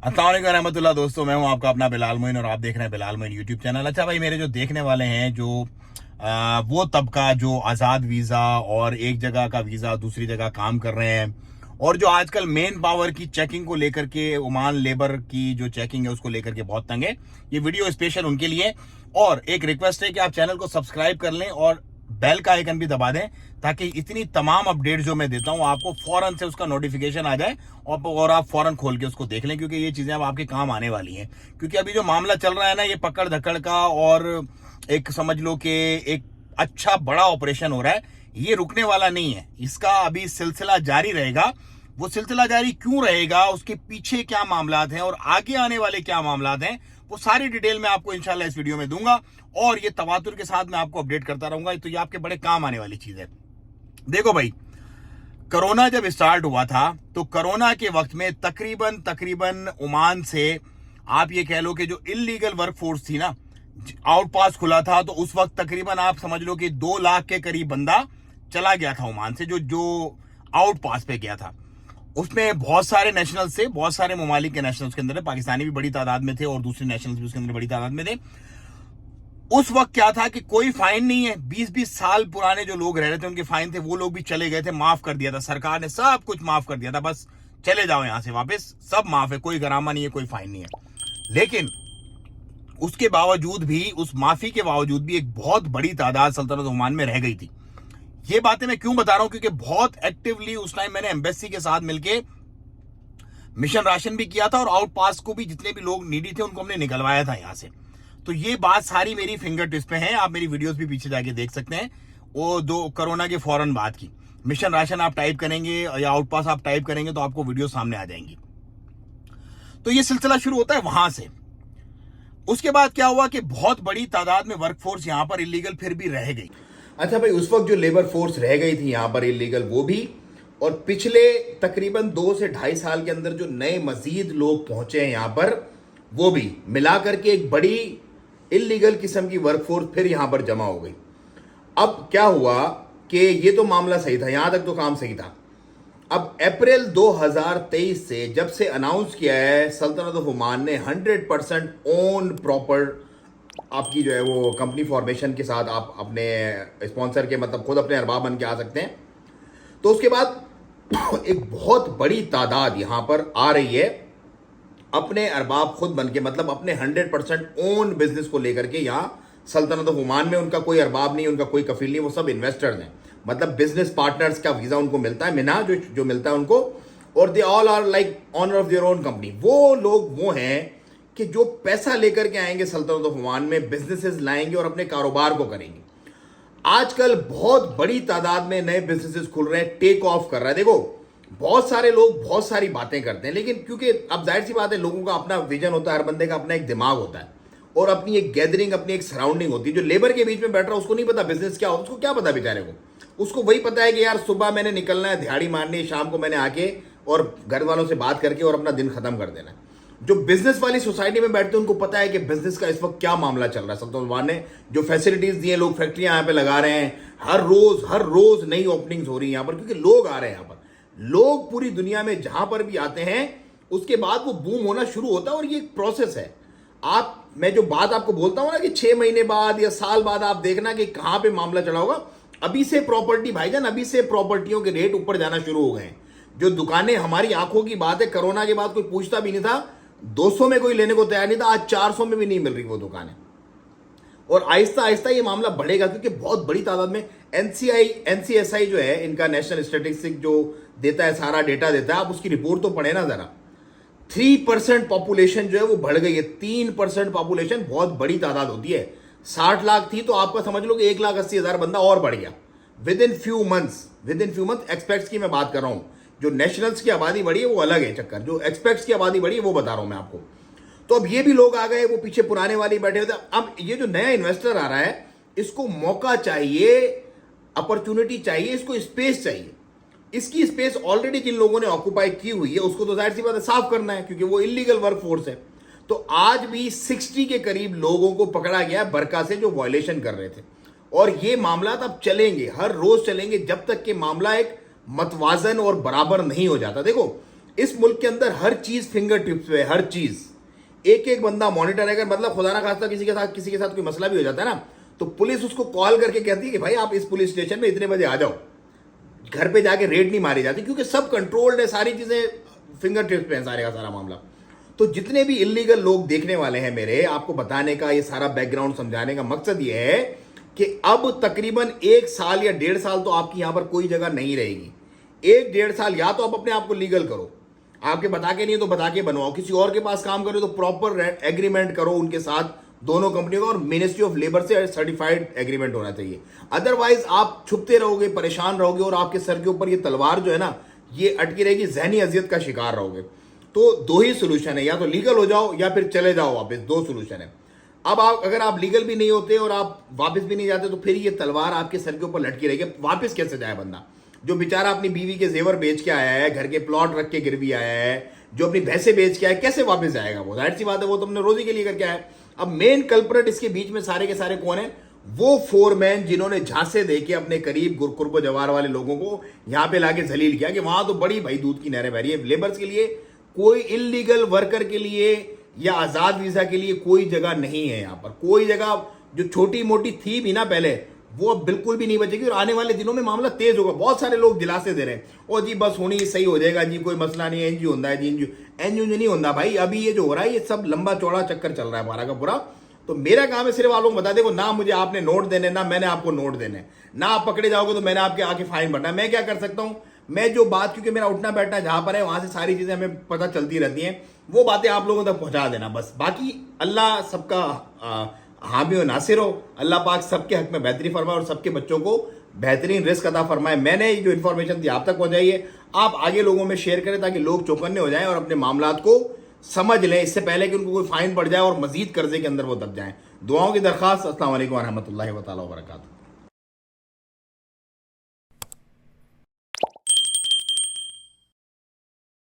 अस्सलाम वालेकुम रहमतुल्लाह। दोस्तों, मैं हूं आपका अपना बिलाल मोइन और आप देख रहे हैं बिलाल मोइन यूट्यूब चैनल। अच्छा भाई, मेरे जो देखने वाले हैं जो वो तबका जो आज़ाद वीज़ा और एक जगह का वीज़ा दूसरी जगह काम कर रहे हैं, और जो आजकल मेन पावर की चेकिंग को लेकर के ओमान लेबर की जो चेकिंग है उसको लेकर के बहुत तंग है, ये वीडियो स्पेशल उनके लिए। और एक रिक्वेस्ट है कि आप चैनल को सब्सक्राइब कर लें और बेल का आइकन भी दबा दें, ताकि इतनी तमाम अपडेट जो मैं देता हूं आपको फौरन से उसका नोटिफिकेशन आ जाए और आप फौरन खोल के उसको देख लें, क्योंकि ये चीजें अब आपके काम आने वाली हैं। क्योंकि अभी जो मामला चल रहा है ना, ये पकड़ धकड़ का और एक समझ लो कि एक अच्छा बड़ा ऑपरेशन हो रहा है, ये रुकने वाला नहीं है। इसका अभी सिलसिला जारी रहेगा। वो सिलसिला जारी क्यों रहेगा, उसके पीछे क्या मामलात हैं और आगे आने वाले क्या मामलात हैं, वो सारी डिटेल मैं आपको इंशाल्लाह इस वीडियो में दूंगा। और ये तवातुर के साथ मैं आपको अपडेट करता रहूंगा, तो ये आपके बड़े काम आने वाली चीज है। देखो भाई, कोरोना जब स्टार्ट हुआ था तो कोरोना के वक्त में तकरीबन ओमान से आप ये कह लो कि जो इलीगल वर्क फोर्स थी ना, आउट पास खुला था, तो उस वक्त तकरीबन आप समझ लो कि 2 लाख के करीब बंदा चला गया था ओमान से, जो आउट पास पे गया था। उसमें बहुत सारे नेशनल से, बहुत सारे ममालिक के नेशनल के अंदर है, पाकिस्तानी भी बड़ी तादाद में थे और दूसरे नेशनल भी उसके अंदर बड़ी तादाद में थे। उस वक्त क्या था कि कोई फाइन नहीं है, 20-20 साल पुराने जो लोग रह रहे थे उनके फाइन थे, वो लोग भी चले गए थे, माफ कर दिया था सरकार ने, सब कुछ माफ कर दिया था, बस चले जाओ यहां से वापस, सब माफ है, कोई गरामा नहीं है, कोई फाइन नहीं है। लेकिन उसके बावजूद भी, उस माफी के बावजूद भी एक बहुत बड़ी तादाद सल्तनत ओमान में रह गई थी। ये बातें मैं क्यों बता रहा हूं, क्योंकि बहुत एक्टिवली उस टाइम मैंने एम्बेसी के साथ मिलकर मिशन राशन भी किया था और आउट पास को भी जितने भी लोग नीडी थे उनको हमने निकलवाया था यहां से। तो ये बात सारी मेरी फिंगर टिप्स पे है, आप मेरी वीडियोस भी पीछे जाके देख सकते हैं। वो दो कोरोना के फौरन बाद की मिशन राशन आप टाइप करेंगे या आउट पास आप टाइप करेंगे तो आपको वीडियो सामने आ जाएंगी। तो ये सिलसिला शुरू होता है वहां से। उसके बाद क्या हुआ कि बहुत बड़ी तादाद में वर्कफोर्स यहां पर इलीगल फिर भी रह गई। अच्छा भाई, उस वक्त जो लेबर फोर्स रह गई थी यहां पर इलीगल, वो भी, और पिछले तकरीबन 2 से 2.5 साल के अंदर जो नए मजीद लोग पहुंचे हैं यहां पर, वो भी मिलाकर के एक बड़ी इलीगल किस्म की वर्कफोर्स फिर यहां पर जमा हो गई। अब क्या हुआ कि ये तो मामला सही था, यहां तक तो काम सही था। अब अप्रैल 2023 से जब से अनाउंस किया है सल्तनत ऑफ ओमान ने 100% ओन प्रॉपर आपकी जो है वो कंपनी फॉर्मेशन के साथ आप अपने स्पॉन्सर के, मतलब खुद अपने अरबाब बन के आ सकते हैं। तो उसके बाद एक बहुत बड़ी तादाद यहां पर आ रही है अपने अरबाब खुद बन के, मतलब अपने 100% ओन बिजनेस को लेकर के। यहां सल्तनत ऑफ ओमान में उनका कोई अरबाब नहीं, उनका कोई कफील नहीं, वो सब इन्वेस्टर्स हैं, मतलब बिजनेस पार्टनर्स का वीजा उनको मिलता है, मिना जो मिलता है उनको, और they all are like owner of their own company. वो लोग वो हैं कि जो पैसा लेकर के आएंगे सल्तनत ऑफ ओमान में, बिजनेसेस लाएंगे और अपने कारोबार को करेंगे। आजकल बहुत बड़ी तादाद में नए बिजनेसेस खुल रहे हैं, टेक ऑफ कर रहा है। देखो, बहुत सारे लोग बहुत सारी बातें करते हैं, लेकिन क्योंकि अब जाहिर सी बात है, लोगों का अपना विजन होता है, हर बंदे का अपना एक दिमाग होता है और अपनी एक गैदरिंग, अपनी एक सराउंडिंग होती है। जो लेबर के बीच में बैठ रहा है उसको नहीं पता बिजनेस क्या होता है, उसको क्या पता बेचारे को। उसको वही पता है कि यार सुबह मैंने निकलना है, दिहाड़ी मारनी है, शाम को मैंने आके और घर वालों से बात करके और अपना दिन खत्म कर देना है। जो बिजनेस वाली सोसाइटी में बैठते हैं उनको पता है कि बिजनेस का इस वक्त क्या मामला चल रहा है। सल्तनत ओमान ने जो फैसिलिटीज दी है, लोग फैक्ट्रियां यहाँ पे लगा रहे हैं, हर रोज नई ओपनिंग्स हो रही है यहाँ पर, क्योंकि लोग आ रहे हैं यहाँ पर। लोग पूरी दुनिया में जहां पर भी आते हैं उसके बाद वो बूम होना शुरू होता है, और ये एक प्रोसेस है। मैं जो बात आपको बोलता हूं ना कि 6 महीने बाद या साल बाद आप देखना कि कहां पे मामला चला होगा। अभी से प्रॉपर्टी भाईजान, अभी से प्रॉपर्टियों के रेट ऊपर जाना शुरू हो गए हैं। जो दुकानें, हमारी आंखों की बात है, कोरोना के बाद कोई पूछता भी नहीं था, 200 में कोई लेने को तैयार नहीं था, आज 400 में भी नहीं मिल रही वो दुकानें। और आहिस्ता आहिस्ता ये मामला बढ़ेगा, क्योंकि बहुत बड़ी तादाद में एनसीएसआई जो है, इनका नेशनल स्टैटिस्टिक्स जो देता है, सारा डेटा देता है, आप उसकी रिपोर्ट तो पढ़े ना जरा। 3% पॉपुलेशन जो है वो बढ़ गई है। 3% पॉपुलेशन बहुत बड़ी तादाद होती है। 60 लाख थी तो आपका समझ लो कि 1,80,000 बंदा और बढ़ गया with in few month. Aspects की मैं बात कर रहा हूं, जो नेशनल्स की आबादी बढ़ी है वो अलग है चक्कर, जो एक्सपेक्ट्स की आबादी बढ़ी है वो बता रहा हूं मैं आपको। तो अब ये भी लोग आ गए, वो पीछे पुराने वाले बैठे हुए थे। अब ये जो नया इन्वेस्टर आ रहा है, इसको मौका चाहिए, अपॉर्चुनिटी चाहिए, इसको स्पेस चाहिए। इसकी स्पेस ऑलरेडी जिन लोगों ने ऑक्यूपाई की हुई है उसको तो जाहिर सी बात है साफ करना है, क्योंकि वो इलीगल वर्क फोर्स है। तो आज भी 60 के करीब लोगों को पकड़ा गया बरका से, जो वायलेशन कर रहे थे। और ये मामला अब चलेंगे, हर रोज चलेंगे, जब तक कि मामला एक मतवाजन और बराबर नहीं हो जाता। देखो, इस मुल्क के अंदर हर चीज फिंगर टिप्स पे है, हर चीज। एक एक बंदा मॉनिटर है। अगर मतलब खुदा ना खास्ता किसी के साथ कोई मसला भी हो जाता है ना, तो पुलिस उसको कॉल करके कहती है कि भाई आप इस पुलिस स्टेशन में इतने बजे आ जाओ। घर पे जाके रेड नहीं मारी जाती, क्योंकि सब कंट्रोल्ड है, सारी चीजें फिंगर टिप्स पे है, सारे का सारा मामला। तो जितने भी इलीगल लोग देखने वाले हैं मेरे, आपको बताने का, ये सारा बैकग्राउंड समझाने का मकसद ये है कि अब तकरीबन 1 साल या 1.5 साल तो आपकी यहां पर कोई जगह नहीं रहेगी। 1-1.5 साल या तो आप अपने आप को लीगल करो, आपके बता के नहीं तो बता के बनवाओ, किसी और के पास काम करो तो प्रॉपर एग्रीमेंट करो उनके साथ, दोनों कंपनियों का, और मिनिस्ट्री ऑफ लेबर से सर्टिफाइड एग्रीमेंट होना चाहिए। अदरवाइज आप छुपते रहोगे, परेशान रहोगे, और आपके सर के ऊपर ये तलवार जो है ना ये अटकी रहेगी, जहनी अजियत का शिकार रहोगे। तो 2 ही सोल्यूशन है, या तो लीगल हो जाओ या फिर चले जाओ वापस, 2 सोल्यूशन है। अब आप अगर आप लीगल भी नहीं होते और आप वापस भी नहीं जाते, तो फिर ये तलवार आपके सर के ऊपर लटकी रहेगी। वापस कैसे जाए बंदा जो बेचारा अपनी बीवी के जेवर बेच के आया है, घर के प्लॉट रख के गिरवी आया है, जो अपनी भैंसे बेच के आया है, कैसे वापस जाएगा वो? जाहिर सी बात है, वो तो अपने रोजी के लिए करके आया है। अब मेन कल्प्रेट इसके बीच में सारे के सारे कौन है? वो 4 मैन जिन्होंने झांसे दे के अपने करीब गुरकुर्ब जवार वाले लोगों को यहां पे लाके जलील किया कि वहां तो बड़ी भाई दूध की नहरें बह रही है। लेबर्स के लिए, कोई इलीगल वर्कर के लिए या आजाद वीजा के लिए कोई जगह नहीं है यहां पर। कोई जगह जो छोटी मोटी थी भी ना पहले, वो अब बिल्कुल भी नहीं बचेगी। और आने वाले दिनों में मामला तेज होगा। बहुत सारे लोग दिलासे दे रहे हैं, ओ जी बस होनी सही हो जाएगा जी, कोई मसला नहीं है, एनजीओ होता है जी, एनजीओ नहीं होता भाई। अभी ये जो हो रहा है ये सब लंबा चौड़ा चक्कर चल रहा है हमारा का पूरा। तो मेरा काम है सिर्फ आप लोग बता दे, वो ना मुझे आपने नोट देने, ना मैंने आपको नोट देने, ना आप पकड़े जाओगे तो मैंने आपके आके फाइन भरना है। मैं क्या कर सकता हूं? मैं जो बात, क्योंकि मेरा उठना बैठना जहां पर है वहां से सारी चीजें हमें पता चलती रहती हैं, वो बातें आप लोगों तक पहुंचा देना बस। बाकी अल्लाह सबका हामी और नासिर हो। अल्लाह पाक सबके हक में बेहतरी फरमाए और सबके बच्चों को बेहतरीन रिस्क अता फरमाए। मैंने जो इन्फॉर्मेशन थी आप तक पहुंचाई है, आप आगे लोगों में शेयर करें ताकि लोग चौकन्ने हो जाएं और अपने मामलात को समझ लें, इससे पहले कि उनको कोई फाइन पड़ जाए और मजीद कर्जे के अंदर वो दब जाएं। दुआओं की दरखास्त। अस्सलाम वालेकुम व रहमतुल्लाहि व तआला व बरकातहू।